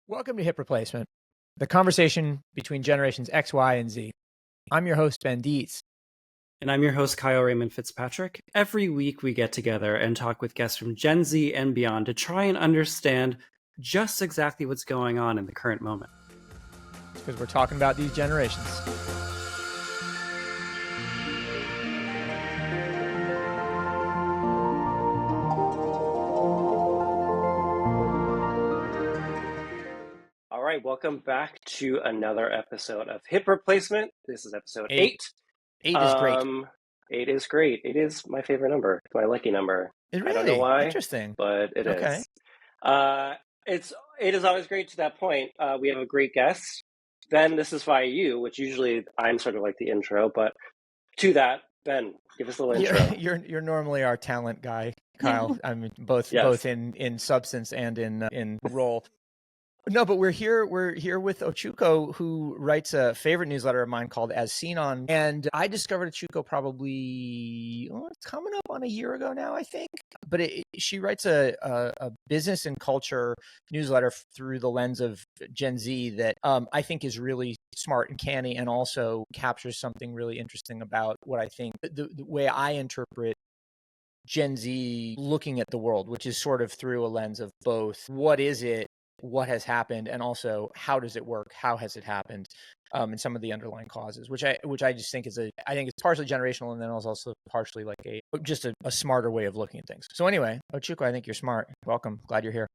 Welcome to Hip Replacement, the conversation between generations X, Y, and Z. I'm your host, Ben Dietz. And I'm your host, Kyle Raymond Fitzpatrick. Every week we get together and talk with guests from Gen Z and beyond to try and understand just exactly what's going on in the current moment. Because we're talking about these generations. All right, welcome back to another episode of Hip Replacement. This is episode 8. 8 is great. 8 is great. 8 is my favorite number. It's my lucky number. Really? I don't know why. Interesting. But it is. 8 is always great to that point. We have a great guest. Ben, this is via you, which usually I'm sort of like the intro, but to that, Ben, give us a little intro. You're normally our talent guy, Kyle. I mean, both in substance and in role. No, but we're here with Ochuko, who writes a favorite newsletter of mine called As Seen On. And I discovered Ochuko probably it's coming up on a year ago now, I think. But she writes a business and culture newsletter through the lens of Gen Z that I think is really smart and canny, and also captures something really interesting about what I think the way I interpret Gen Z looking at the world, which is sort of through a lens of both what is it, what has happened, and also how does it work, how has it happened, and some of the underlying causes, which I just think I think it's partially generational, and then also partially like a smarter way of looking at things. So anyway, Ochuko, I think you're smart. Welcome. Glad you're here.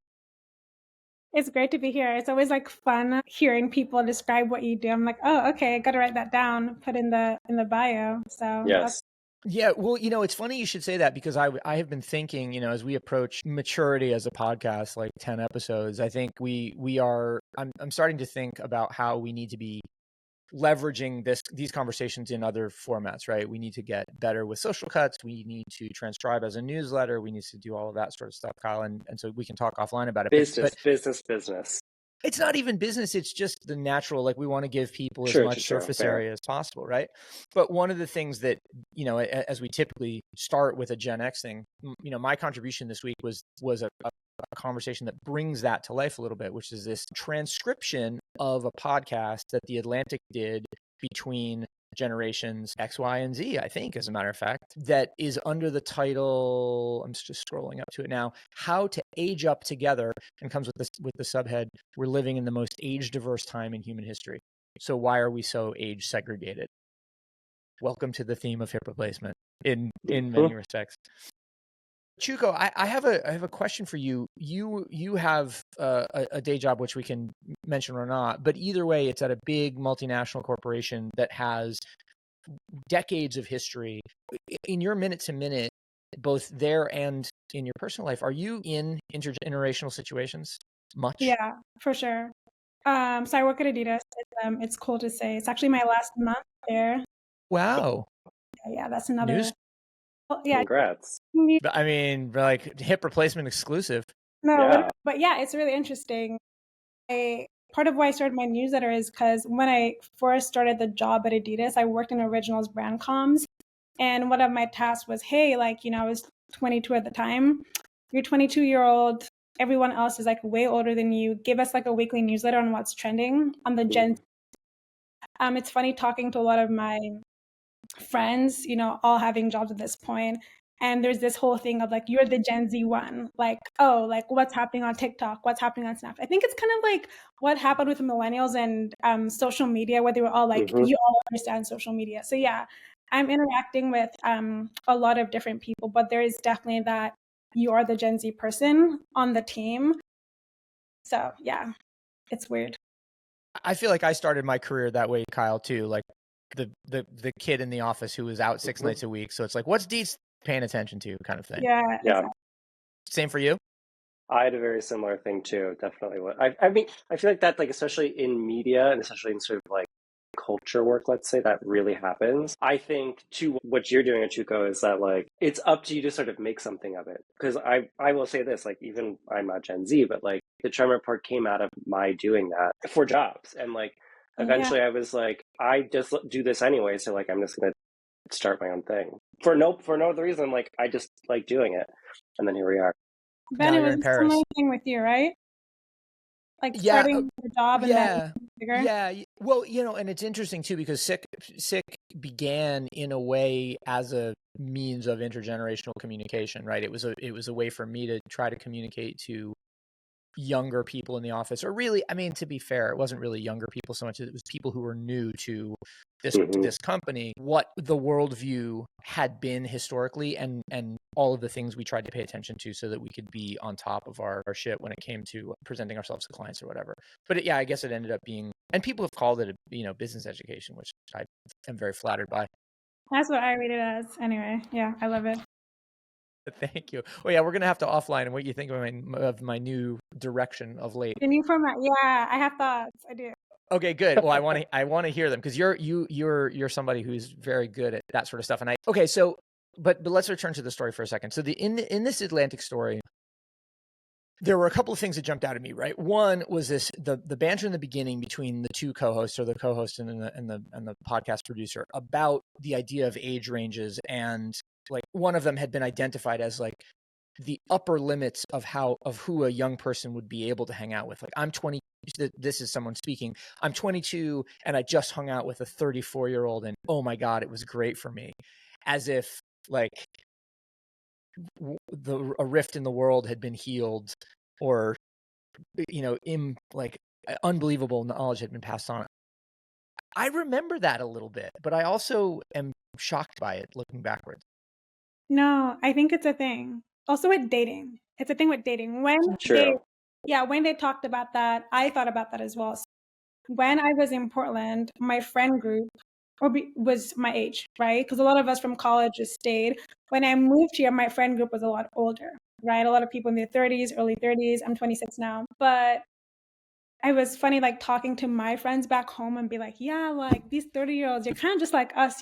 It's great to be here. It's always like fun hearing people describe what you do. I'm like, oh, okay, I got to write that down, put in the bio. So yes. Yeah, well, it's funny you should say that, because I have been thinking, as we approach maturity as a podcast, like 10 episodes, I think I'm starting to think about how we need to be leveraging these conversations in other formats, right? We need to get better with social cuts. We need to transcribe as a newsletter. We need to do all of that sort of stuff, Kyle. And so we can talk offline about it. Business. It's not even business. It's just the natural, like we want to give people as much surface area as possible, right? But one of the things that, as we typically start with a Gen X thing, my contribution this week was a conversation that brings that to life a little bit, which is this transcription of a podcast that The Atlantic did between generations X, Y, and Z, I think, as a matter of fact, that is under the title, I'm just scrolling up to it now, How to Age Up Together, and comes with the subhead, We're living in the most age-diverse time in human history. So why are we so age segregated? Welcome to the theme of hip replacement in many respects. Chuko, I have a question for you. You have a day job, which we can mention or not, but either way, it's at a big multinational corporation that has decades of history. In your minute to minute, both there and in your personal life, are you in intergenerational situations much? Yeah, for sure. So I work at Adidas. It's cool to say. It's actually my last month there. Wow. Yeah, that's another news. Yeah. Congrats. I mean, like hip replacement exclusive. No, yeah. But yeah, it's really interesting. Part of why I started my newsletter is because when I first started the job at Adidas, I worked in originals brand comms. And one of my tasks was, hey, I was 22 at the time. You're 22-year-old. Everyone else is like way older than you. Give us like a weekly newsletter on what's trending on the Gen. It's funny talking to a lot of my friends, all having jobs at this point. And there's this whole thing of like, you're the Gen Z one. Like, oh, like what's happening on TikTok? What's happening on Snap? I think it's kind of like what happened with the millennials and social media, where they were all like, you all understand social media. So yeah, I'm interacting with a lot of different people, but there is definitely that you are the Gen Z person on the team. So yeah, it's weird. I feel like I started my career that way, Kyle, too. Like the kid in the office who was out 6 nights a week. So it's like, what's Dietz paying attention to, kind of thing. Yeah. Exactly. Same for you? I had a very similar thing too. Definitely. I mean, I feel like that, like, especially in media and especially in sort of like culture work, let's say, that really happens. I think too, what you're doing, Ochuko, is that like it's up to you to sort of make something of it. Because I will say this, like, even I'm not Gen Z, but like the Trend Report came out of my doing that for jobs, and like eventually I was like, I just do this anyway, so like I'm just gonna start my own thing for no other reason. Like I just like doing it, and then here we are. Ben, it was a similar thing with you, right? like starting your job and then bigger? Yeah. Well, and it's interesting too, because Sick began in a way as a means of intergenerational communication, right? It was a way for me to try to communicate to younger people in the office, or really, I mean, to be fair, it wasn't really younger people so much as it was people who were new to this company, what the worldview had been historically, and all of the things we tried to pay attention to so that we could be on top of our shit when it came to presenting ourselves to clients or whatever. But I guess it ended up being, and people have called it a business education, which I am very flattered by. That's what I read it as anyway. Yeah, I love it. Thank you. Oh yeah, we're gonna have to offline and what you think of my new direction of late. The new format, yeah, I have thoughts. I do. Okay, good. Well, I want to hear them, because you're somebody who's very good at that sort of stuff. And but let's return to the story for a second. So in this Atlantic story, there were a couple of things that jumped out at me, right? One was the banter in the beginning between the two co-hosts, or the co-host and the podcast producer, about the idea of age ranges, and like one of them had been identified as like the upper limits of who a young person would be able to hang out with. Like, I'm 20. This is someone speaking. I'm 22 and I just hung out with a 34-year-old, and oh my God, it was great for me. As if like a rift in the world had been healed, or like unbelievable knowledge had been passed on. I remember that a little bit, but I also am shocked by it looking backwards. No, I think it's a thing. Also with dating. It's a thing with dating. When they talked about that, I thought about that as well. So when I was in Portland, my friend group was my age, right? Because a lot of us from college just stayed. When I moved here, my friend group was a lot older, right? A lot of people in their 30s, early 30s. I'm 26 now. But it was funny, like talking to my friends back home and be like, yeah, like these 30-year-olds, you're kind of just like us,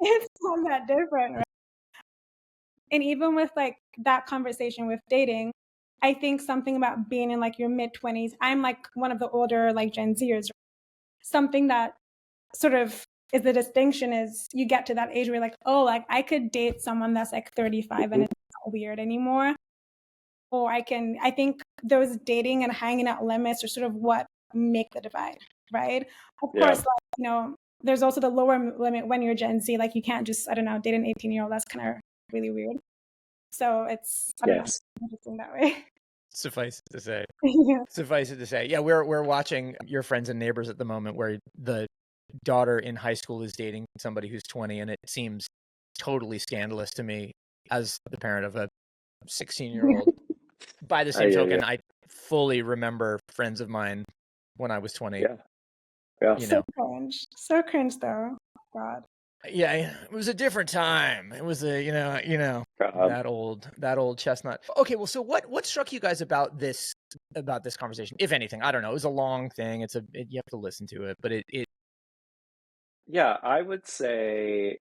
It's not that different, right? And even with like that conversation with dating, I think something about being in like your mid-20s, I'm like one of the older like Gen Zers. Something that sort of is the distinction is you get to that age where you're like, oh, like I could date someone that's like 35 and it's not weird anymore. Or I think those dating and hanging out limits are sort of what make the divide, right? Of course, like, there's also the lower limit when you're Gen Z. Like you can't just, I don't know, date an 18-year-old. That's kind of really weird. So it's interesting that way. Suffice it to say. Yeah. Suffice it to say. Yeah, we're watching Your Friends and Neighbors at the moment, where the daughter in high school is dating somebody who's 20, and it seems totally scandalous to me as the parent of a 16-year-old. By the same token, I fully remember friends of mine when I was 20. Yeah. So cringe though. God. Yeah, it was a different time. It was that old chestnut. Okay, well, so what struck you guys about this conversation, if anything? I don't know. It was a long thing. You have to listen to it, but it. Yeah, I would say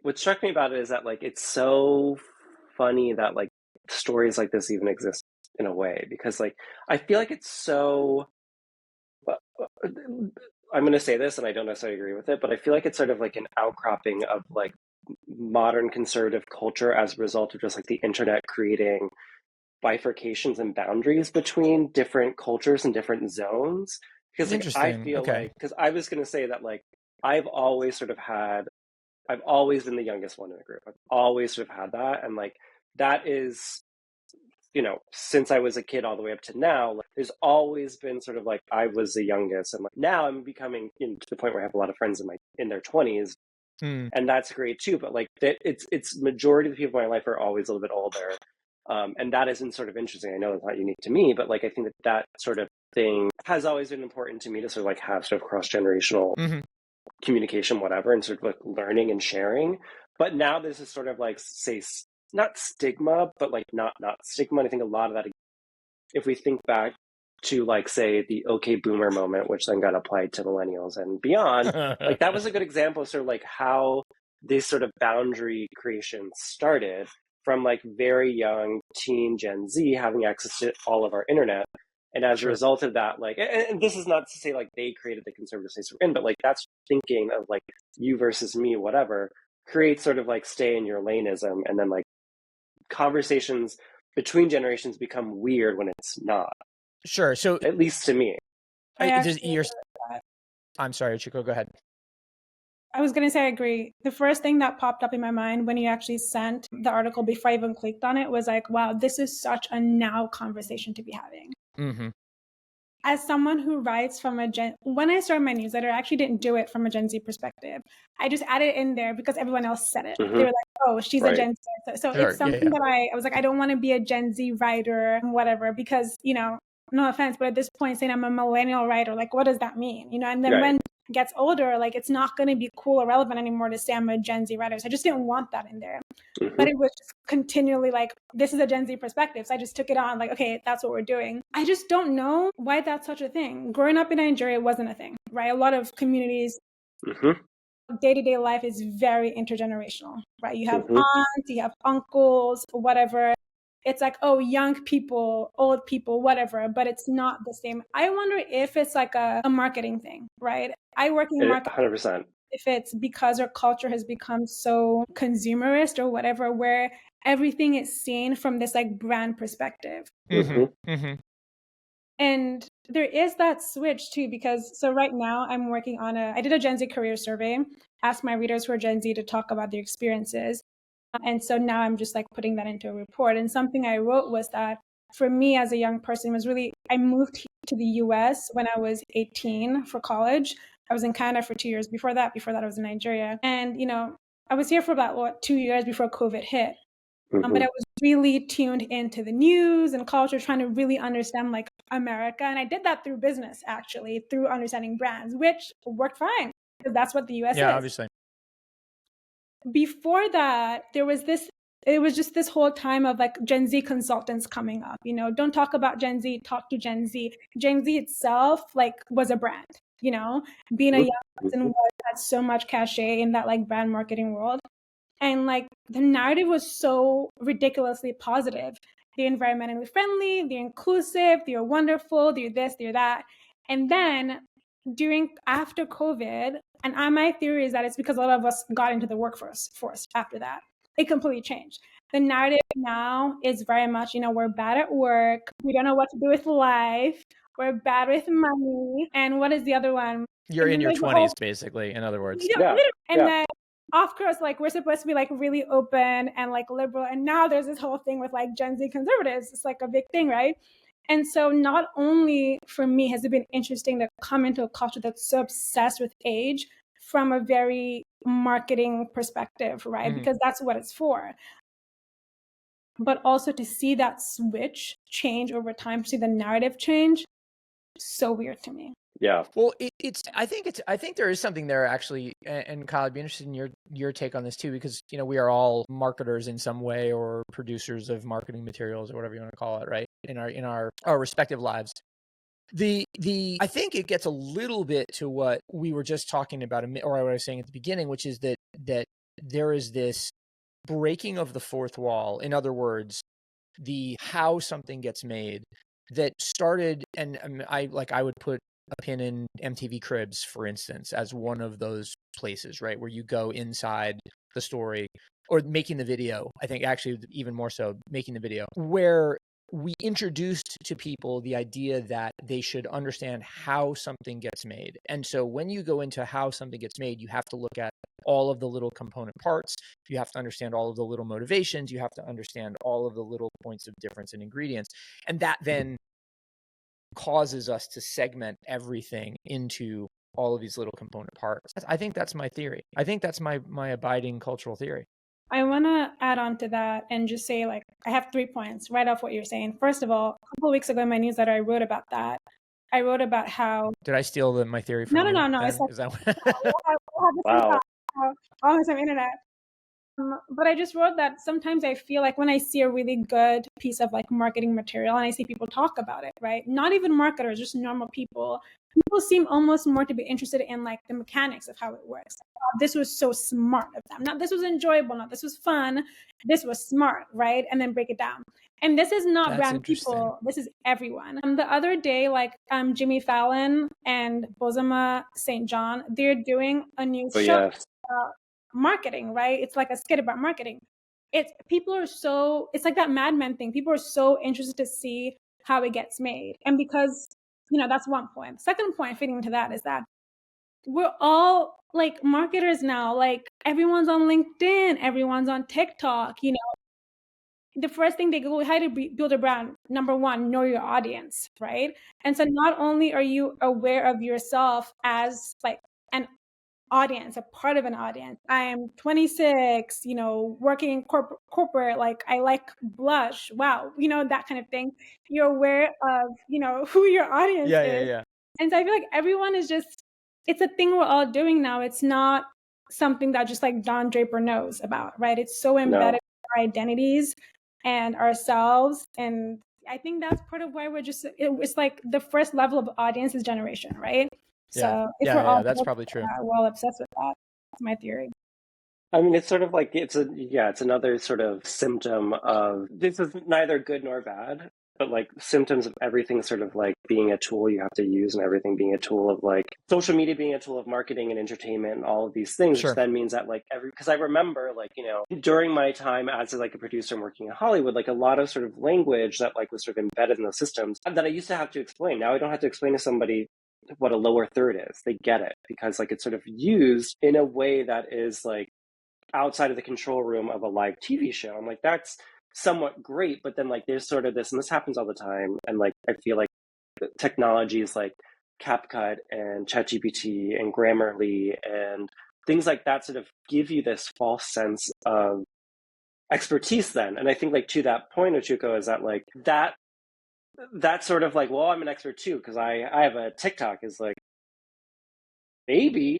what struck me about it is that like it's so funny that like stories like this even exist in a way, because like I feel like it's so. I'm going to say this, and I don't necessarily agree with it, but I feel like it's sort of like an outcropping of like modern conservative culture as a result of just like the internet creating bifurcations and boundaries between different cultures and different zones. Because like, I feel like, because I was going to say that like I've always been the youngest one in the group. I've always sort of had that, and like that is, since I was a kid all the way up to now, like, there's always been sort of like I was the youngest, and like now I'm becoming to the point where I have a lot of friends in their 20s, and that's great too. But like it's majority of the people in my life are always a little bit older, and that isn't sort of interesting. I know it's not unique to me, but like I think that sort of thing has always been important to me to sort of like have sort of cross-generational communication, whatever, and sort of like learning and sharing. But now this is sort of like, say, not stigma, but like not stigma. And I think a lot of that, if we think back to like, say, the OK Boomer moment, which then got applied to millennials and beyond, like that was a good example of sort of like how this sort of boundary creation started from like very young teen Gen Z having access to all of our internet. And as a result of that, like, and this is not to say like they created the conservative space we're in, but like that's thinking of like you versus me, whatever, creates sort of like stay in your laneism, and then like conversations between generations become weird when it's not. Sure. So at least to me. I'm sorry, Ochuko, go ahead. I was going to say I agree. The first thing that popped up in my mind when you actually sent the article before I even clicked on it was like, wow, this is such a now conversation to be having. Mm-hmm. As someone who writes from when I started my newsletter, I actually didn't do it from a Gen Z perspective. I just added it in there because everyone else said it. Mm-hmm. They were like, oh, she's a Gen Z. So sure, it's something that I was like, I don't want to be a Gen Z writer, whatever, because, no offense, but at this point saying I'm a millennial writer, like, what does that mean? And then when it gets older, like, it's not going to be cool or relevant anymore to say I'm a Gen Z writer. So I just didn't want that in there. Mm-hmm. But it was just continually like, this is a Gen Z perspective. So I just took it on like, okay, that's what we're doing. I just don't know why that's such a thing. Growing up in Nigeria wasn't a thing, right? A lot of communities, day-to-day life is very intergenerational, right? You have aunts, you have uncles, whatever. It's like, oh, young people, old people, whatever, but it's not the same. I wonder if it's like a marketing thing, right? I work in marketing. 100%. If it's because our culture has become so consumerist or whatever, where everything is seen from this like brand perspective. Mm-hmm. Mm-hmm. And there is that switch too, because so right now I'm working on I did a Gen Z career survey, asked my readers who are Gen Z to talk about their experiences. And so now I'm just like putting that into a report. And something I wrote was that for me as a young person was really, I moved to the US when I was 18 for college. I was in Canada for 2 years. Before that I was in Nigeria. And, I was here for about 2 years before COVID hit. But I was really tuned into the news and culture, trying to really understand like America. And I did that through business, actually, through understanding brands, which worked fine because that's what the US is. Yeah, obviously. Before that, it was just this whole time of like Gen Z consultants coming up, don't talk about Gen Z, talk to Gen Z. Gen Z itself like was a brand, being a young person had so much cachet in that like brand marketing world. And like the narrative was so ridiculously positive. They're environmentally friendly, they're inclusive, they're wonderful, they're this, they're that. And then after COVID, and my theory is that it's because a lot of us got into the workforce after that. It completely changed. The narrative now is very much, we're bad at work. We don't know what to do with life. We're bad with money. And what is the other one? You're in your 20s, basically, in other words. And then, of course, like we're supposed to be like really open and like liberal. And now there's this whole thing with like Gen Z conservatives. It's like a big thing, right? And so not only for me has it been interesting to come into a culture that's so obsessed with age from a very marketing perspective, right? Because that's what it's for. But also to see that switch change over time, see the narrative change, so weird to me. Yeah. Well, I think there is something there actually, and Kyle, I'd be interested in your take on this too, because we are all marketers in some way or producers of marketing materials or whatever you want to call it, right? In our respective lives. I think it gets a little bit to what we were just talking about, or what I was saying at the beginning, which is that there is this breaking of the fourth wall. In other words, the how something gets made that started, and I would put a pin in MTV Cribs, for instance, as one of those places, right, where you go inside the story, or making the video. I think actually even more so making the video, where we introduced to people the idea that they should understand how something gets made. And so when you go into how something gets made, you have to look at all of the little component parts. You have to understand all of the little motivations. You have to understand all of the little points of difference in ingredients. And that then causes us to segment everything into all of these little component parts. I think that's my theory. I think that's my abiding cultural theory. I want to add on to that and just say, like, I have 3 points right off what you're saying. First of all, a couple of weeks ago in my newsletter, I wrote about that. I wrote about how... Did I steal my theory from you? No. It's like... Is that wow. All the time internet. But I just wrote that sometimes I feel like when I see a really good piece of like marketing material and I see people talk about it, right? Not even marketers, just normal people seem almost more to be interested in like the mechanics of how it works. This was so smart of them. Not this was enjoyable, not this was fun. This was smart, right? And then break it down. And this is not brand people. This is everyone. The other day, like Jimmy Fallon and Bozoma St. John, they're doing a new show. Yes. Marketing, right? It's like a skit about marketing. it's like that Mad Men thing. People are so interested to see how it gets made. And because, that's one point. The second point fitting into that is that we're all like marketers now. Like everyone's on LinkedIn, everyone's on TikTok, the first thing they go, how to build a brand, number one, know your audience, right? And so not only are you aware of yourself as like an audience, a part of an audience. I am 26, working in corporate, like I like blush. Wow. That kind of thing. You're aware of, who your audience is. Yeah. And so I feel like everyone is it's a thing we're all doing now. It's not something that just like Don Draper knows about, right? It's so embedded in our identities and ourselves. And I think that's part of why it's like the first level of audience is generation, right? So if we're all that's probably true. We're all obsessed with that. That's my theory. I mean, it's sort of like it's another sort of symptom of this is neither good nor bad, but like symptoms of everything sort of like being a tool you have to use, and everything being a tool of like social media being a tool of marketing and entertainment and all of these things, Sure. Which then means that like because I remember like, during my time as like a producer and working in Hollywood, like a lot of sort of language that like was sort of embedded in those systems that I used to have to explain. Now I don't have to explain to somebody what a lower third is. They get it because like it's sort of used in a way that is like outside of the control room of a live TV show. I'm like, that's somewhat great, but then like there's sort of this, and this happens all the time, and like I feel like technologies like CapCut and ChatGPT and Grammarly and things like that sort of give you this false sense of expertise then. And I think like to that point, Ochuko, is that like that's sort of like, well, I'm an expert too because I have a TikTok, is like maybe.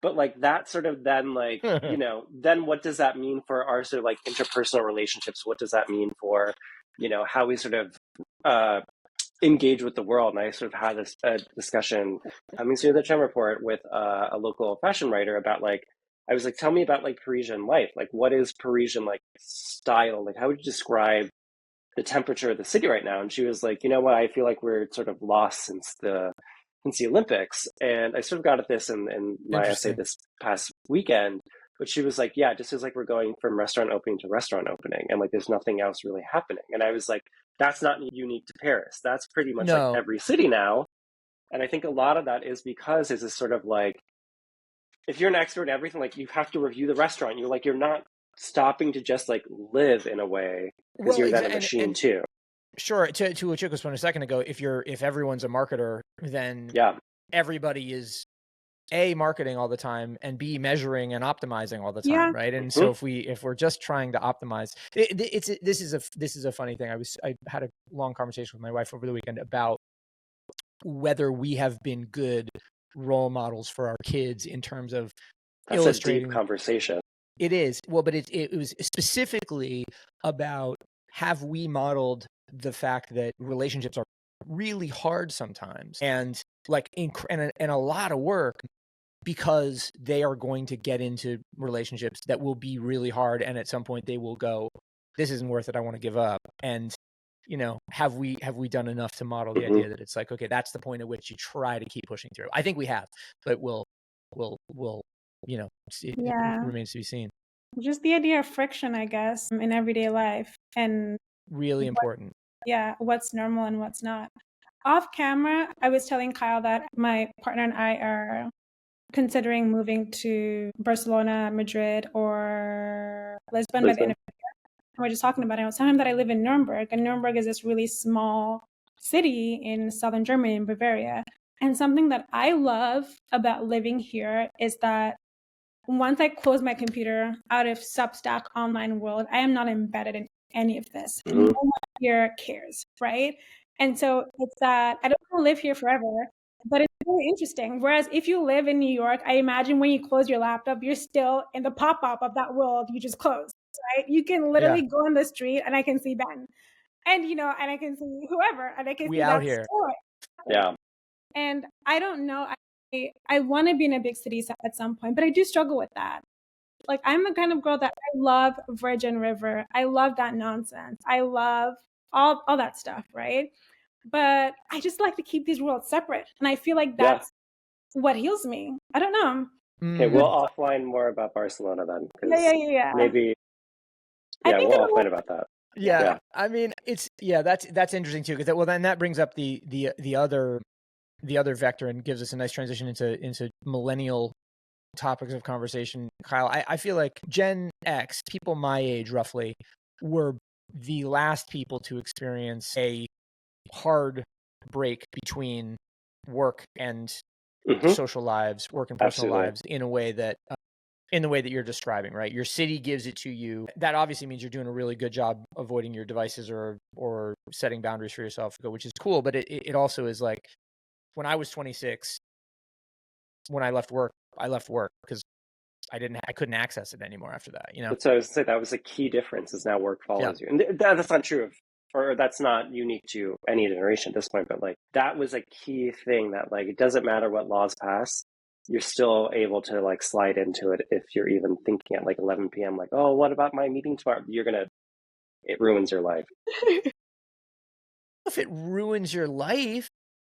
But like that sort of then like, then what does that mean for our sort of like interpersonal relationships? What does that mean for, how we sort of engage with the world? And I sort of had this discussion coming through the Trend Report with a local fashion writer about like, I was like, tell me about like Parisian life. Like, what is Parisian like style? Like, how would you describe the temperature of the city right now? And she was like, you know what? I feel like we're sort of lost since the Olympics. And I sort of got at this in my essay this past weekend, but she was like, yeah, it just feels like we're going from restaurant opening to restaurant opening, and like there's nothing else really happening. And I was like, that's not unique to Paris. That's pretty much like every city now. And I think a lot of that is because it's this sort of like, if you're an expert in everything, like you have to review the restaurant. You're not stopping to just like live in a way, because you're then a machine too. Sure. To Ochuko's point a second ago, if everyone's a marketer, then everybody is A, marketing all the time, and B, measuring and optimizing all the time, right? And so if we're just trying to optimize, this is a funny thing. I had a long conversation with my wife over the weekend about whether we have been good role models for our kids in terms of illustrating. That's a deep conversation. It is. Well, but it was specifically about, have we modeled the fact that relationships are really hard sometimes, and like and a lot of work, because they are going to get into relationships that will be really hard, and at some point they will go, this isn't worth it, I want to give up. And have we done enough to model the idea that it's like, okay, that's the point at which you try to keep pushing through? I think we have, but we'll it remains to be seen. Just the idea of friction, I guess, in everyday life, and really important. What's normal and what's not. Off camera, I was telling Kyle that my partner and I are considering moving to Barcelona, Madrid, or Lisbon by the end of the year. And we're just talking about it. I was telling him that I live in Nuremberg, and Nuremberg is this really small city in southern Germany, in Bavaria. And something that I love about living here is that once I close my computer out of Substack online world, I am not embedded in any of this. No one here cares, right? And so it's that I don't want to live here forever, but it's really interesting. Whereas if you live in New York, I imagine when you close your laptop, you're still in the pop-up of that world you just closed, right? You can literally go on the street and I can see Ben, and and I can see whoever, and I can see out that here. store. Yeah. And I don't know. I want to be in a big city at some point, but I do struggle with that. Like, I'm the kind of girl that I love Virgin River. I love that nonsense. I love all that stuff, right? But I just like to keep these worlds separate. And I feel like that's what heals me. I don't know. Okay, we'll offline more about Barcelona then. Yeah. Maybe Yeah, we'll all fight about that. Yeah. I mean, that's interesting too, because then that brings up the other vector and gives us a nice transition into millennial topics of conversation. Kyle, I feel like Gen X, people my age roughly, were the last people to experience a hard break between work and social lives, work and personal lives in a way that you're describing, right? Your city gives it to you. That obviously means you're doing a really good job avoiding your devices or setting boundaries for yourself, which is cool. But it also is like, when I was 26, when I left work because I couldn't access it anymore after that, you know? So I was saying that was a key difference, is now work follows you. And that's not true or that's not unique to any generation at this point, but like that was a key thing that like, it doesn't matter what laws pass, you're still able to like slide into it if you're even thinking at like 11 p.m. like, oh, what about my meeting tomorrow? It ruins your life. If it ruins your life,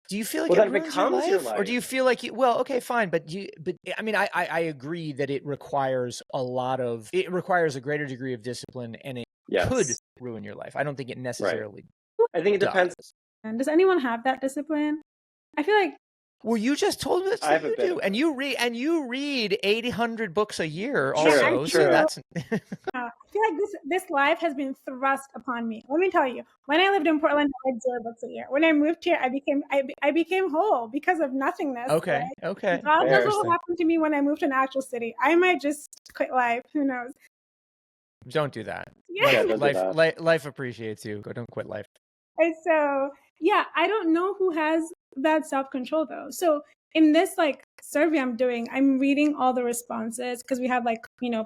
do you feel like it ruins becomes your life? Or do you feel like okay, fine, but I mean, I agree that it requires a greater degree of discipline, and it could ruin your life. I don't think it necessarily I think it depends. And does anyone have that discipline? I feel like, well, you just told us that you do, and you read 800 books a year also. So that's. I feel like this life has been thrust upon me. Let me tell you, when I lived in Portland, I read 0 books a year. When I moved here, I became whole because of nothingness. Okay. Right? Okay. God knows what will happen to me when I move to an actual city. I might just quit life. Who knows? Don't do that. Yeah. Life appreciates you. Don't quit life. And so, I don't know who has that self-control though. So in this like survey I'm doing, I'm reading all the responses because we have like,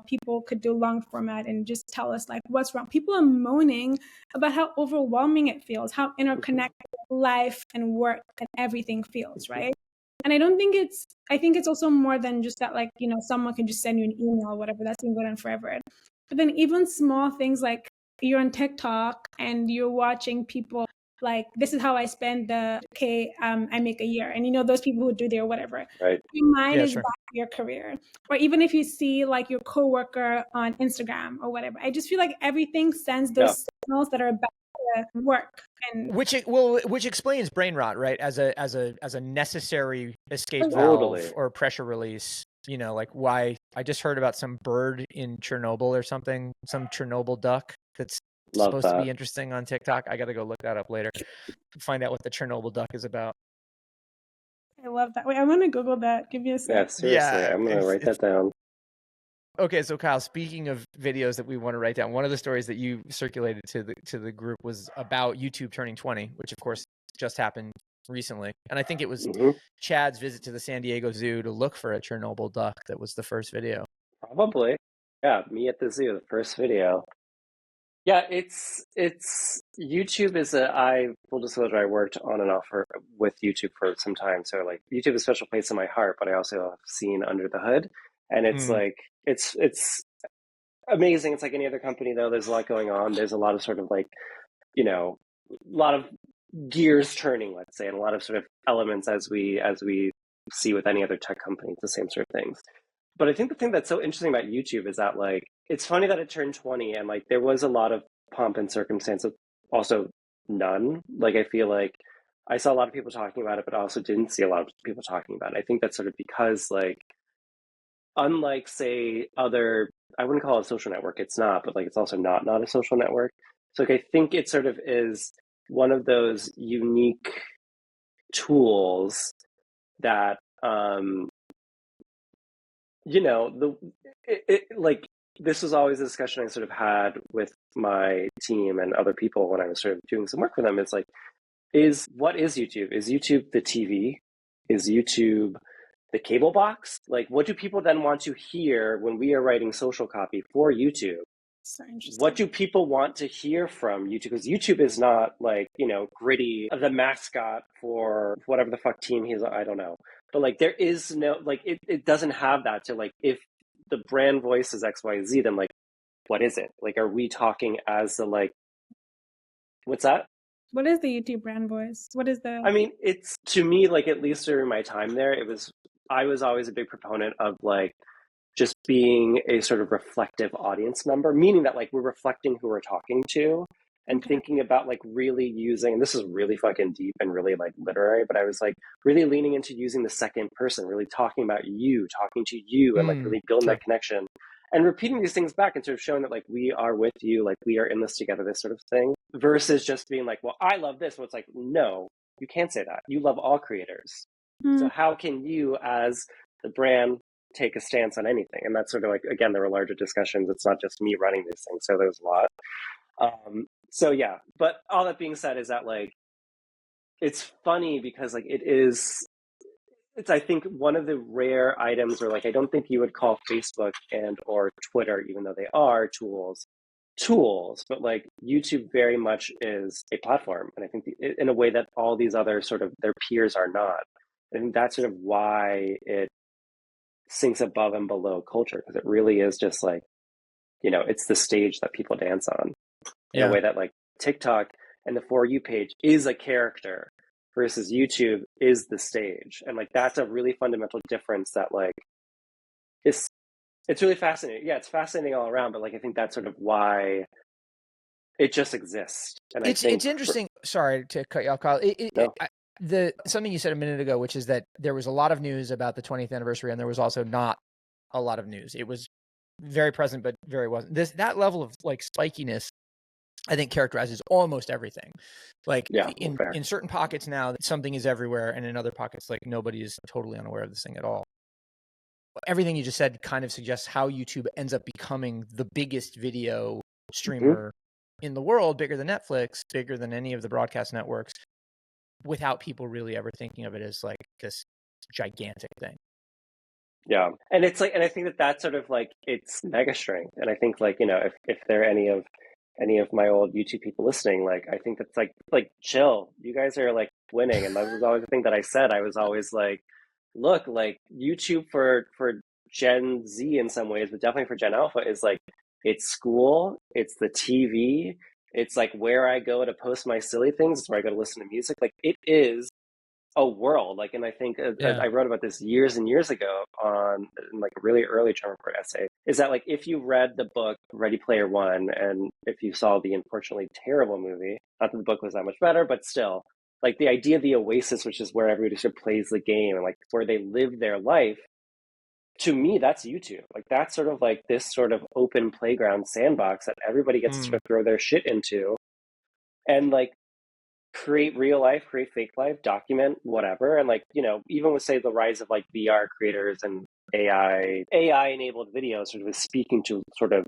people could do long format and just tell us like what's wrong. People are moaning about how overwhelming it feels, how interconnected life and work and everything feels, right? And I think it's also more than just that, like, someone can just send you an email or whatever. That's been going on forever. But then even small things like you're on TikTok and you're watching people like, this is how I spend I make a year. And those people who do their whatever. Right. Your mind is back to your career. Or even if you see like your coworker on Instagram or whatever. I just feel like everything sends those signals that are back to work. And which explains brain rot, right? As a necessary escape valve or pressure release. Like why I just heard about some bird in Chernobyl or something, some Chernobyl duck that's supposed to be interesting on TikTok. I got to go look that up later, find out what the Chernobyl duck is about. I love that. Wait, I'm going to Google that. Give me a second. Yeah, seriously. I'm going to write that down. Okay, so Kyle, speaking of videos that we want to write down, one of the stories that you circulated to the group was about YouTube turning 20, which of course just happened recently. And I think it was Chad's visit to the San Diego Zoo to look for a Chernobyl duck that was the first video. Probably. Yeah, me at the zoo, the first video. Yeah, it's YouTube is full disclosure, I worked on and off with YouTube for some time. So like YouTube is a special place in my heart, but I also have seen under the hood. And it's like, it's amazing. It's like any other company though. There's a lot going on. There's a lot of sort of like, a lot of gears turning, let's say, and a lot of sort of elements as we see with any other tech company, the same sort of things. But I think the thing that's so interesting about YouTube is that like, it's funny that it turned 20 and like there was a lot of pomp and circumstance, also none. Like I feel like I saw a lot of people talking about it, but I also didn't see a lot of people talking about it. I think that's sort of because like, unlike say other, I wouldn't call it a social network, it's not, but like it's also not a social network. So like I think it sort of is one of those unique tools that like this was always a discussion I sort of had with my team and other people when I was sort of doing some work for them. It's like, what is YouTube? Is YouTube the TV? Is YouTube the cable box? Like, what do people then want to hear when we are writing social copy for YouTube? So interesting. What do people want to hear from YouTube? Because YouTube is not like, Gritty, the mascot for whatever the fuck team he's, I don't know. But like, there is no, like, it doesn't have that to like, if the brand voice is XYZ, then like, what is it? Like, are we talking as the like, what's that? What is the YouTube brand voice? What is the? I mean, it's, to me, like, at least during my time there, I was always a big proponent of like, just being a sort of reflective audience member, meaning that like we're reflecting who we're talking to and thinking about like really using, and this is really fucking deep and really like literary, but I was like really leaning into using the second person, really talking about you, talking to you, and like really building that connection and repeating these things back and sort of showing that like we are with you, like we are in this together, this sort of thing, versus just being like, well, I love this. Well, it's like, no, you can't say that. You love all creators. So how can you as the brand take a stance on anything? And that's sort of like, again, there were larger discussions. It's not just me running these things. So there's a lot. So yeah, but all that being said is that like, it's funny because like it's I think one of the rare items where like, I don't think you would call Facebook and or Twitter, even though they are tools, but like YouTube very much is a platform. And I think in a way that all these other sort of their peers are not. I think that's sort of why it sinks above and below culture, because it really is just like, you know, it's the stage that people dance on in a way that like TikTok and the For You page is a character versus YouTube is the stage. And like, that's a really fundamental difference that like, it's really fascinating. Yeah, it's fascinating all around, but like, I think that's sort of why it just exists. And it's interesting. Sorry to cut you off, Kyle. Something you said a minute ago, which is that there was a lot of news about the 20th anniversary, and there was also not a lot of news. It was very present, but very wasn't. That level of like spikiness, I think, characterizes almost everything. Like in certain pockets now, something is everywhere, and in other pockets, like nobody is totally unaware of this thing at all. Everything you just said kind of suggests how YouTube ends up becoming the biggest video streamer in the world, bigger than Netflix, bigger than any of the broadcast networks, without people really ever thinking of it as like this gigantic thing. Yeah. And it's like, and I think that that's sort of like, it's mega strength. And I think like, you know, if there are any of my old YouTube people listening, like, I think that's like chill, you guys are like winning. And that was always the thing that I said. I was always like, look, like YouTube for Gen Z in some ways, but definitely for Gen Alpha is like, it's school, it's the TV, it's like where I go to post my silly things, it's where I go to listen to music. Like it is a world. Like, and I think I wrote about this years and years ago in like a really early term report essay, is that like, if you read the book Ready Player One, and if you saw the unfortunately terrible movie, not that the book was that much better, but still, like the idea of the Oasis, which is where everybody sort of plays the game and like where they live their life, to me, that's YouTube. Like that's sort of like this sort of open playground sandbox that everybody gets to sort of throw their shit into and like create real life, create fake life, document whatever. And like, you know, even with say the rise of like VR creators and AI enabled videos sort of is speaking to sort of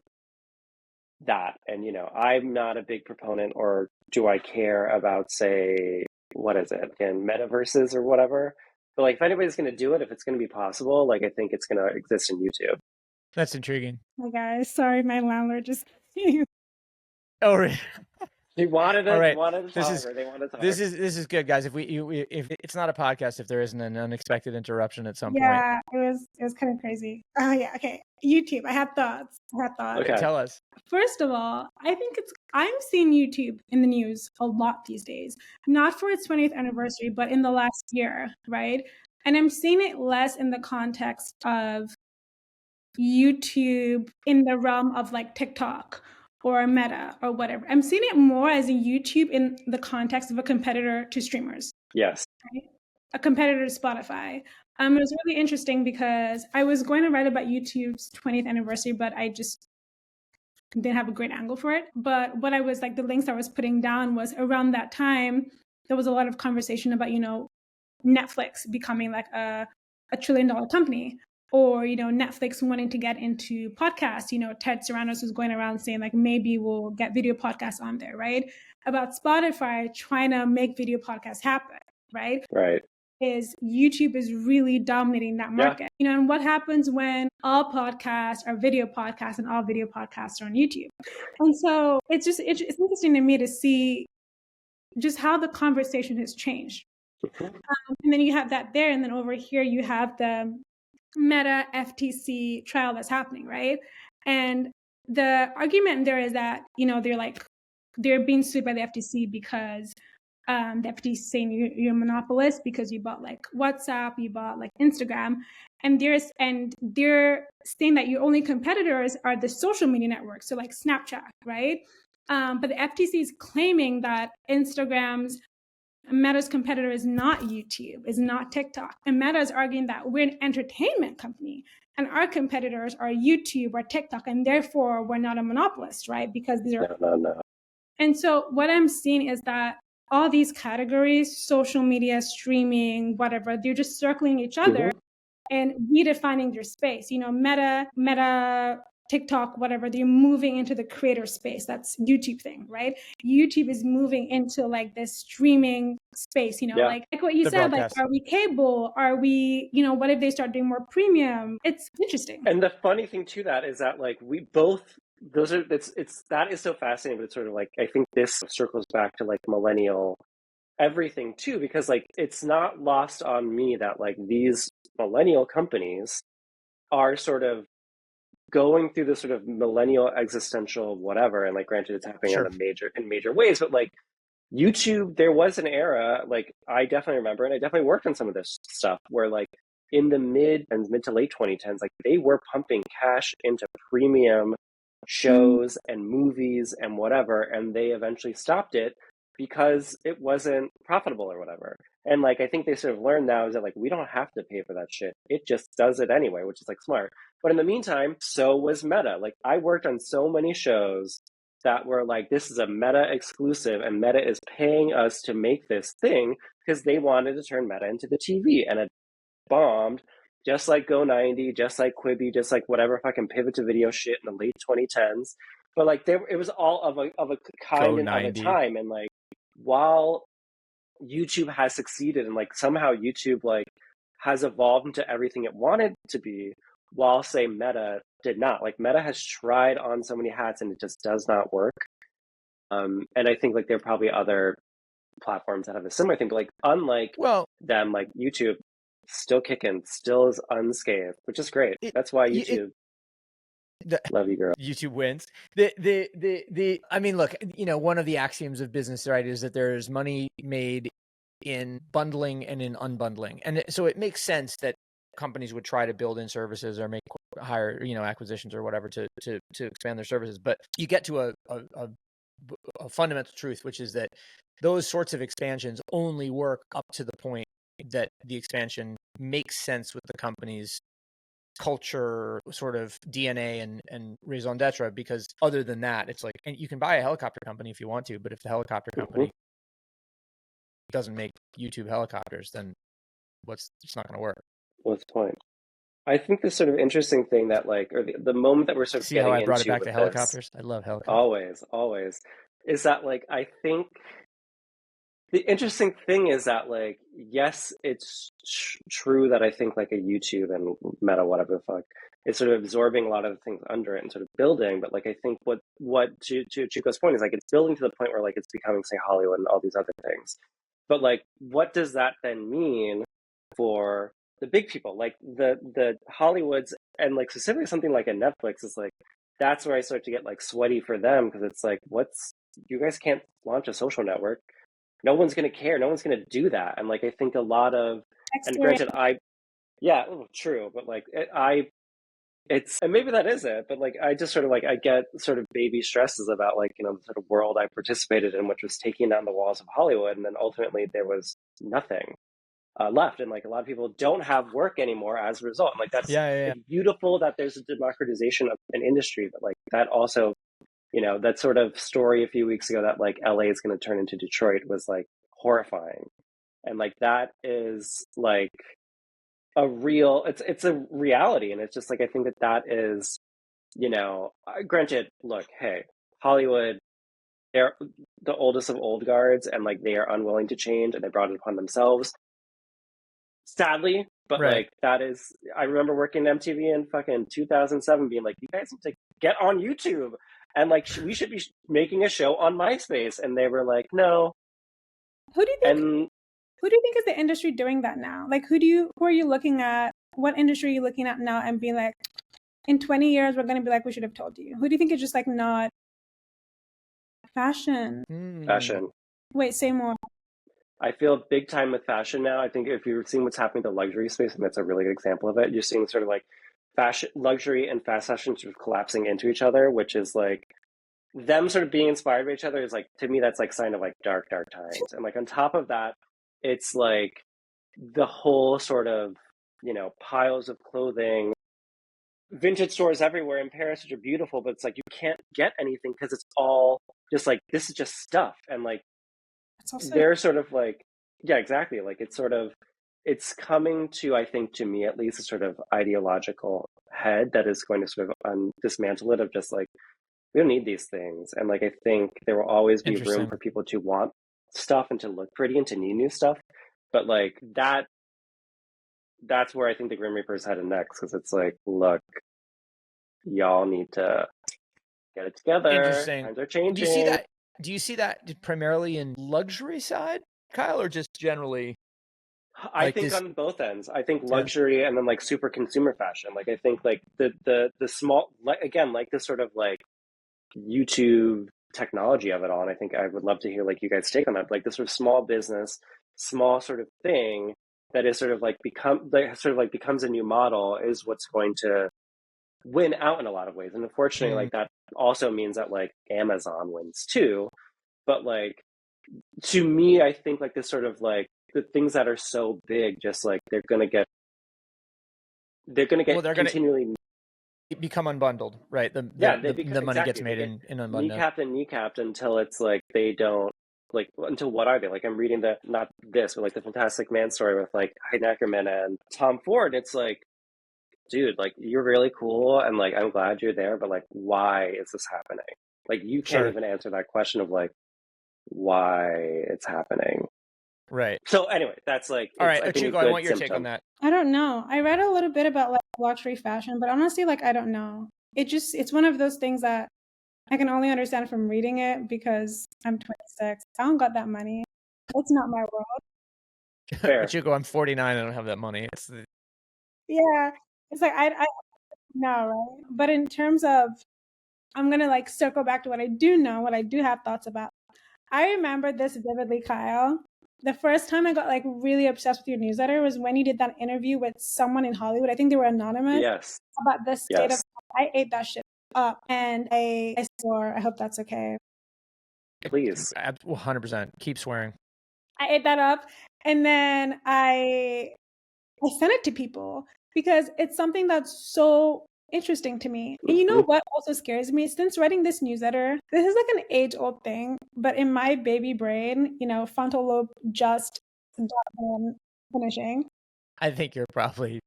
that. And, you know, I'm not a big proponent, or do I care about, say, what is it, in metaverses or whatever. But like, if anybody's going to do it, if it's going to be possible, like I think it's going to exist in YouTube. That's intriguing. Hi guys, sorry, my landlord just. Oh, really? They wanted to. All right. They wanted to talk. This is good, guys. If it's not a podcast, if there isn't an unexpected interruption at some point. Yeah, it was kind of crazy. Oh yeah, okay. YouTube. I had thoughts. Okay. Tell us. First of all, I'm seeing YouTube in the news a lot these days. Not for its 20th anniversary, but in the last year, right? And I'm seeing it less in the context of YouTube in the realm of like TikTok or Meta or whatever. I'm seeing it more as a YouTube in the context of a competitor to streamers. Yes. Right? A competitor to Spotify. It was really interesting because I was going to write about YouTube's 20th anniversary, but I just didn't have a great angle for it. But what I was like, the links I was putting down was around that time, there was a lot of conversation about, you know, Netflix becoming like a $1 trillion company, or, you know, Netflix wanting to get into podcasts. You know, Ted Sarandos was going around saying like, maybe we'll get video podcasts on there, right? About Spotify trying to make video podcasts happen, right? Right. Is YouTube is really dominating that market. Yeah. You know, and what happens when all podcasts are video podcasts and all video podcasts are on YouTube? And so it's interesting to me to see just how the conversation has changed. And then you have that there, and then over here you have the Meta FTC trial that's happening, right? And the argument there is that, you know, they're being sued by the FTC because the FTC saying you're a monopolist because you bought like WhatsApp, you bought like Instagram, and they're saying that your only competitors are the social media networks, so like Snapchat, right? But the FTC is claiming that Meta's competitor is not YouTube, is not TikTok, and Meta is arguing that we're an entertainment company and our competitors are YouTube or TikTok, and therefore we're not a monopolist, right? Because these are no. And so what I'm seeing is that all these categories, social media, streaming, whatever, they're just circling each other and redefining their space. You know, Meta, TikTok, whatever, they're moving into the creator space. That's YouTube thing, right? YouTube is moving into like this streaming space, you know, like what you said, like, are we cable? Are we, you know, what if they start doing more premium? It's interesting. And the funny thing to that is that like we both, that is so fascinating, but it's sort of like, I think this circles back to like millennial everything too, because like it's not lost on me that like these millennial companies are sort of going through this sort of millennial existential whatever, and like granted it's happening in major ways, but like YouTube, there was an era, like I definitely remember, and I definitely worked on some of this stuff where like in the mid to late 2010s, like they were pumping cash into premium shows and movies and whatever, and they eventually stopped it because it wasn't profitable or whatever. And like I think they sort of learned now is that like we don't have to pay for that shit. It just does it anyway, which is like smart. But in the meantime, so was Meta. Like I worked on so many shows that were like, this is a Meta exclusive, and Meta is paying us to make this thing because they wanted to turn Meta into the TV, and it bombed. Just like Go90, just like Quibi, just like whatever fucking pivot to video shit in the late 2010s. But like it was all of a kind and of a time. And like while YouTube has succeeded and like somehow YouTube like has evolved into everything it wanted to be, while say Meta did not. Like Meta has tried on so many hats and it just does not work. And I think like there are probably other platforms that have a similar thing, but like unlike them, like YouTube still kicking, still is unscathed, which is great. That's why YouTube. Love you, girl. YouTube wins. I mean, look, you know, one of the axioms of business, right, is that there's money made in bundling and in unbundling, and so it makes sense that companies would try to build in services or make higher, you know, acquisitions or whatever to expand their services. But you get to a fundamental truth, which is that those sorts of expansions only work up to the point that the expansion makes sense with the company's culture, sort of DNA and raison d'etre, because other than that, it's like, and you can buy a helicopter company if you want to, but if the helicopter company doesn't make YouTube helicopters, then it's not going to work. What's the point? I think this sort of interesting thing that like, or the moment that we're sort of see how I brought it back to helicopters. I love helicopters. Always is that like, I think the interesting thing is that like, yes, it's true that I think like a YouTube and Meta, whatever the fuck, is sort of absorbing a lot of the things under it and sort of building. But like, I think what to Chico's point is like, it's building to the point where like it's becoming, say, Hollywood and all these other things. But like, what does that then mean for the big people, like the Hollywoods, and like specifically something like a Netflix is like, that's where I start to get like sweaty for them, because it's like, you guys can't launch a social network. No one's going to care. No one's going to do that. And like, I think a lot of, and granted, true, but like and maybe that is it, but like, I just sort of like, I get sort of baby stresses about like, you know, the sort of world I participated in, which was taking down the walls of Hollywood. And then ultimately there was nothing left. And like, a lot of people don't have work anymore as a result. And like, that's It's beautiful that there's a democratization of an industry, but like that also, you know, that sort of story a few weeks ago that like LA is going to turn into Detroit was like horrifying. And like, that is like a real, it's a reality. And it's just like, I think that is, you know, granted, look, hey, Hollywood, they're the oldest of old guards, and like, they are unwilling to change, and they brought it upon themselves, sadly. But like, that is, I remember working MTV in fucking 2007 being like, you guys need to get on YouTube. And like, we should be making a show on MySpace. And they were like, no. Who do you think is the industry doing that now? Like, who are you looking at? What industry are you looking at now and being like, in 20 years, we're going to be like, we should have told you? Who do you think is just like not fashion? Fashion. Wait, say more. I feel big time with fashion now. I think if you're seeing what's happening in the luxury space, and that's a really good example of it, you're seeing sort of like fashion, luxury and fast fashion sort of collapsing into each other, which is like them sort of being inspired by each other is like, to me, that's like sign of like dark, dark times. And like on top of that, it's like the whole sort of, you know, piles of clothing, vintage stores everywhere in Paris, which are beautiful, but it's like you can't get anything because it's all just like, this is just stuff. And like, they're sort of like, yeah, exactly. Like it's sort of, it's coming to, I think, to me at least, a sort of ideological head that is going to sort of dismantle it of just like, we don't need these things. And like, I think there will always be room for people to want stuff and to look pretty and to need new stuff. But like that's where I think the Grim Reaper is headed next. Cause it's like, look, y'all need to get it together. Interesting. Times are changing. Do you see that primarily in luxury side, Kyle, or just generally? I think on both ends. I think luxury and then like super consumer fashion. Like I think like the small, like again, like this sort of like YouTube technology of it all. And I think I would love to hear like you guys take on that. Like this sort of small business, small sort of thing that is sort of like becomes a new model is what's going to win out in a lot of ways. And unfortunately, like that also means that like Amazon wins too. But like to me, I think like this sort of like the things that are so big, just like they're gonna get continually become unbundled, right? The money gets made in unbundled. Kneecapped until it's like they don't like until what are they like? I'm reading not this, but like the Fantastic Man story with like Heidi Ackerman and Tom Ford. It's like, dude, like you're really cool and like I'm glad you're there, but like why is this happening? Like you can't even answer that question of like why it's happening. Right. So anyway, that's like all right, Ochuko, I want your take on that. I don't know. I read a little bit about like luxury fashion, but honestly, like I don't know. It's one of those things that I can only understand from reading it because I'm 26. I don't got that money. It's not my world. Fair. Ochuko, I'm 49. I don't have that money. Yeah, it's like I know, right? But in terms of, I'm gonna like circle back to what I do know, what I do have thoughts about. I remember this vividly, Kyle. The first time I got like really obsessed with your newsletter was when you did that interview with someone in Hollywood. I think they were anonymous. Yes. About the state of. I ate that shit up, and I swore. I hope that's okay. Please. 100%. Keep swearing. I ate that up, and then I sent it to people because it's something that's so interesting to me. And you know what also scares me? Since writing this newsletter, this is like an age-old thing, but in my baby brain, you know, frontal lobe just finishing. I think you're probably,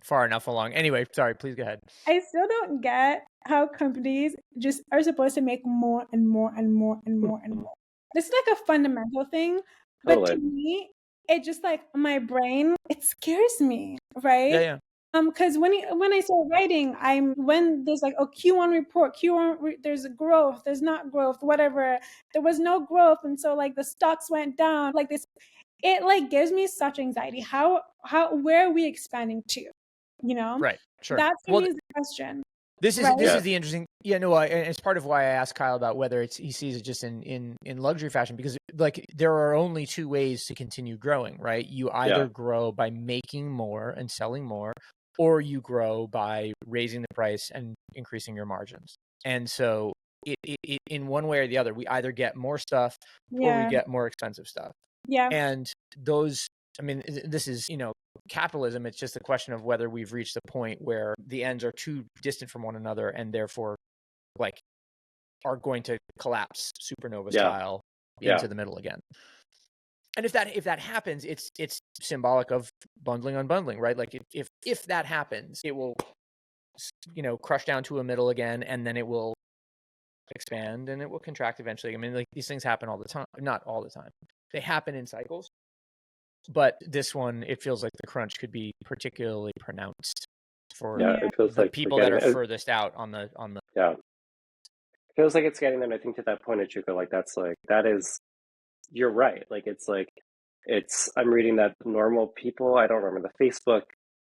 far enough along. Anyway, sorry, please go ahead. I still don't get how companies just are supposed to make more and more and more and more and more. This is like a fundamental thing, but to me, it just like my brain, it scares me, right? Yeah. Because when I start writing, when there's like a Q1 report, there's a growth, there's not growth, whatever. There was no growth, and so like the stocks went down, like this. It like gives me such anxiety. How where are we expanding to? You know, right? Sure. That to me is the question. This is the interesting. Yeah, no, and it's part of why I asked Kyle about whether he sees it just in luxury fashion, because like there are only two ways to continue growing, right? You either grow by making more and selling more, or you grow by raising the price and increasing your margins. And so it in one way or the other, we either get more stuff or we get more expensive stuff. Yeah. And those, I mean, this is, capitalism. It's just a question of whether we've reached a point where the ends are too distant from one another and therefore like are going to collapse supernova style into the middle again. And if that happens, it's symbolic of bundling, unbundling, right? Like if that happens, it will, crush down to a middle again, and then it will expand and it will contract eventually. I mean, like these things happen all the time. Not all the time. They happen in cycles. But this one, it feels like the crunch could be particularly pronounced for it feels like people that are furthest out on the. Yeah. It feels like it's getting them, I think, to that point, Ochuko, like that is, you're right. Like I'm reading that Normal People, I don't remember, the Facebook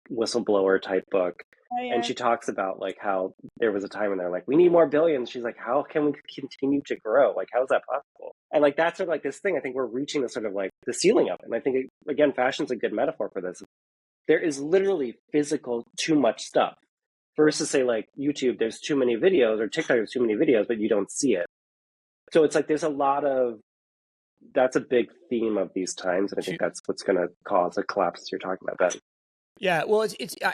whistleblower type book. And she talks about like how there was a time when they're like, we need more billions. She's like, how can we continue to grow? Like, how is that possible? And like, that's sort of like this thing. I think we're reaching the sort of like the ceiling of it. And I think, again, fashion's a good metaphor for this. There is literally physical too much stuff versus say like YouTube, there's too many videos, or TikTok, there's too many videos, but you don't see it. So it's like, there's a lot of, that's a big theme of these times. And I think that's what's going to cause a collapse as you're talking about, Ben. Yeah, well,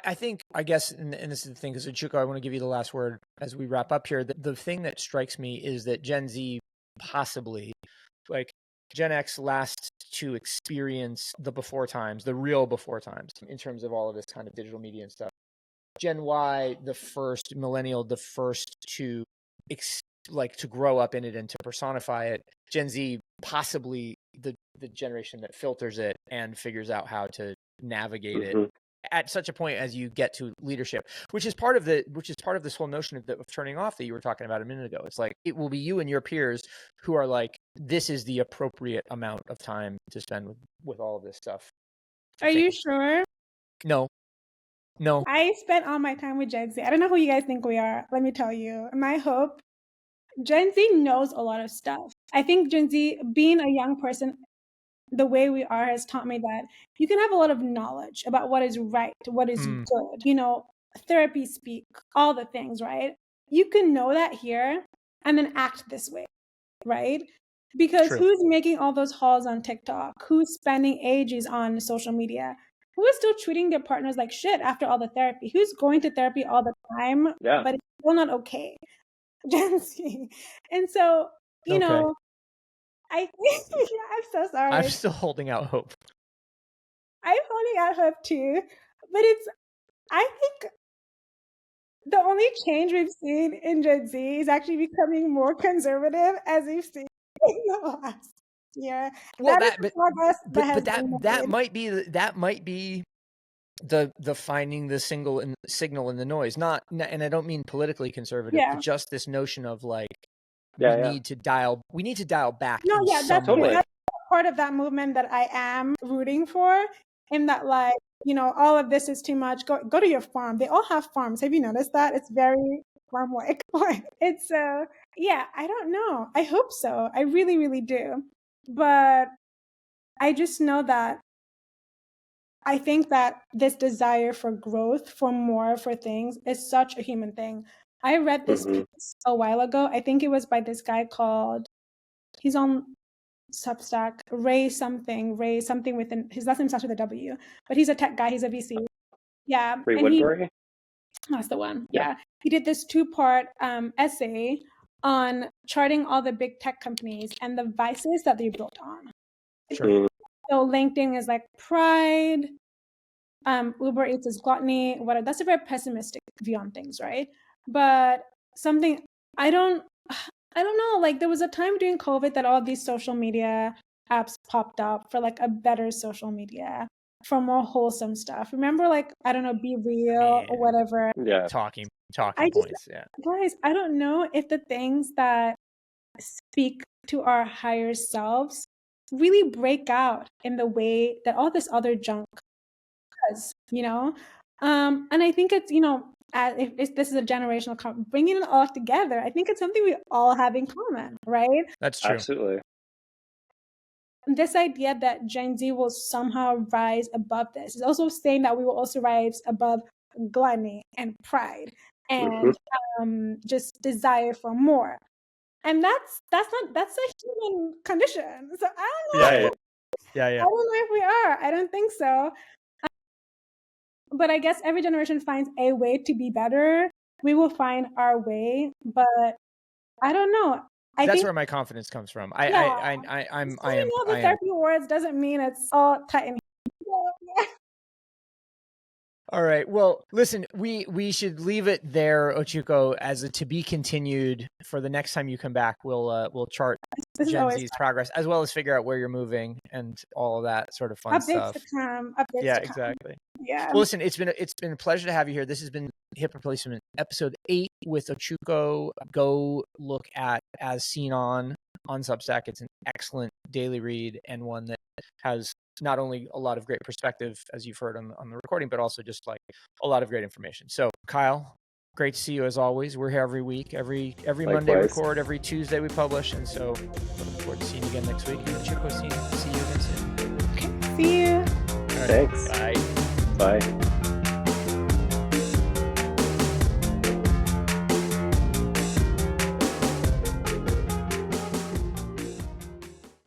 I think, I guess, and this is the thing, because Ochuko, I want to give you the last word as we wrap up here. The thing that strikes me is that Gen Z possibly, like Gen X last to experience the before times, the real before times in terms of all of this kind of digital media and stuff. Gen Y, the first millennial, the first to to grow up in it and to personify it. Gen Z, possibly the generation that filters it and figures out how to navigate it at such a point as you get to leadership, which is part of this whole notion of turning off that you were talking about a minute ago. It's like, it will be you and your peers who are like, this is the appropriate amount of time to spend with all of this stuff. Are you sure? No. I spent all my time with Gen Z. I don't know who you guys think we are. Let me tell you. My hope, Gen Z knows a lot of stuff. I think Gen Z, being a young person, the way we are, has taught me that you can have a lot of knowledge about what is right, what is good, therapy speak, all the things, right? You can know that here and then act this way, right? Because who's making all those hauls on TikTok? Who's spending ages on social media? Who is still treating their partners like shit after all the therapy? Who's going to therapy all the time, but it's still not okay? Gen Z. And so, you know, I think, I'm so sorry. I'm still holding out hope. I'm holding out hope too. But I think the only change we've seen in Gen Z is actually becoming more conservative, as we've seen in the last year. Well, that might be the finding the signal in the noise. Not, and I don't mean politically conservative, but just this notion of like, we need to dial back. No, that's totally part of that movement that I am rooting for. In that, like, all of this is too much. Go to your farm. They all have farms. Have you noticed that? It's very farm-like. It's I don't know. I hope so. I really, really do. But I just know that I think that this desire for growth, for more, for things, is such a human thing. I read this piece a while ago. I think it was by this guy called, he's on Substack, Ray something within, his last name starts with a W, but he's a tech guy, he's a VC. Yeah. Ray Woodbury? That's the one. Yeah. He did this 2-part essay on charting all the big tech companies and the vices that they built on. Sure. So LinkedIn is like pride, Uber Eats is gluttony, whatever. That's a very pessimistic view on things, right? But something I don't know, like there was a time during COVID that all these social media apps popped up for like a better social media, for more wholesome stuff. Remember, like, I don't know, Be Real or whatever. Yeah. Talking points. Yeah. Guys, I don't know if the things that speak to our higher selves really break out in the way that all this other junk does, and I think it's, if this is a generational bringing it all together, I think it's something we all have in common, right? That's true. Absolutely. This idea that Gen Z will somehow rise above this is also saying that we will also rise above gluttony and pride and just desire for more. And that's a human condition. So I don't know. Yeah. I don't know if we are. I don't think so. But I guess every generation finds a way to be better. We will find our way, but I don't know. That's where my confidence comes from. I am. The therapy words doesn't mean it's all tight and. All right. Well, listen, we should leave it there, Ochuko, as a to be continued. For the next time you come back, we'll chart Gen Z's progress, as well as figure out where you're moving and all of that sort of fun stuff. Exactly. Yeah. Well, listen, it's been a pleasure to have you here. This has been Hip Replacement episode 8 with Ochuko. Go look at As Seen on Substack. It's an excellent daily read and one that has not only a lot of great perspective, as you've heard on the recording, but also just like a lot of great information. So Kyle, great to see you as always. We're here every week, every Monday record, every Tuesday we publish. And so looking forward to seeing you again next week. And Ochuko, see you again soon. Okay, see you. All right, thanks. Bye. Bye.